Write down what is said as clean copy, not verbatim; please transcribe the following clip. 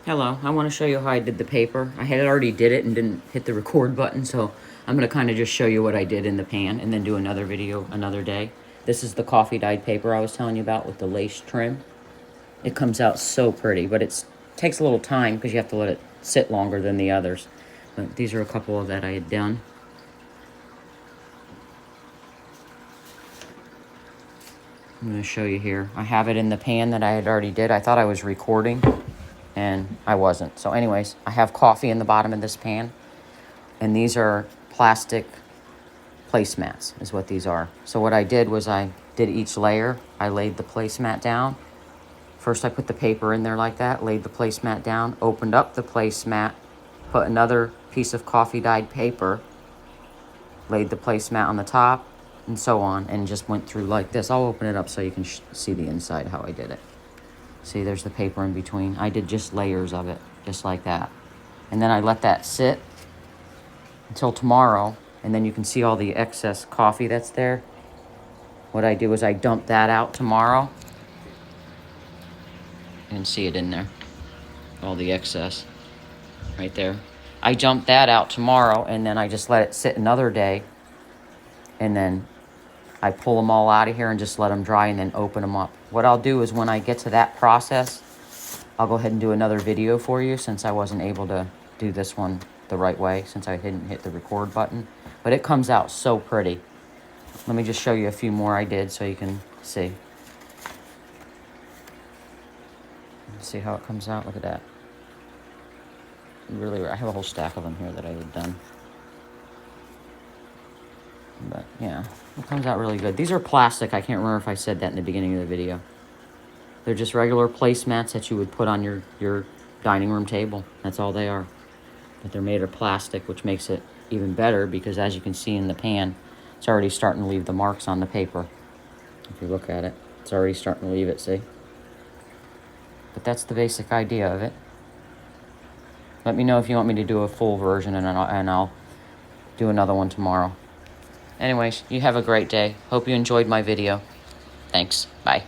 Hello, I want to show you how I did the paper. I had already did it and didn't hit the record button, so I'm going to kind of just show you what I did in the pan and then do another video another day. This is the coffee dyed paper I was telling you about with the lace trim. It comes out so pretty, but it takes a little time because you have to let it sit longer than the others. But these are a couple of that I had done. I'm going to show you here. I have it in the pan that I had already did. I thought I was recording, and I wasn't. So anyways, I have coffee in the bottom of this pan, and these are plastic placemats is what these are. So what I did was I did each layer. I laid the placemat down. First I put the paper in there like that, laid the placemat down, opened up the placemat, put another piece of coffee dyed paper, laid the placemat on the top, and so on, and just went through like this. I'll open it up so you can see the inside how I did it. See, there's the paper in between. I did just layers of it, just like that. And then I let that sit until tomorrow, and then you can see all the excess coffee that's there. What I did was I dumped that out tomorrow. You can see it in there, all the excess right there. I dumped that out tomorrow, and then I just let it sit another day, and then I pull them all out of here and just let them dry and then open them up. What I'll do is when I get to that process, I'll go ahead and do another video for you since I wasn't able to do this one the right way since I didn't hit the record button. But it comes out so pretty. Let me just show you a few more I did so you can see. See how it comes out? Look at that. Really, I have a whole stack of them here that I had done. But yeah, it comes out really good. These are plastic. I can't remember if I said that in the beginning of the video. They're just regular placemats that you would put on your dining room table. That's all they are. But they're made of plastic, which makes it even better because as you can see in the pan, it's already starting to leave the marks on the paper. If you look at it, it's already starting to leave it, see? But that's the basic idea of it. Let me know if you want me to do a full version, and I'll do another one tomorrow. Anyways, you have a great day. Hope you enjoyed my video. Thanks. Bye.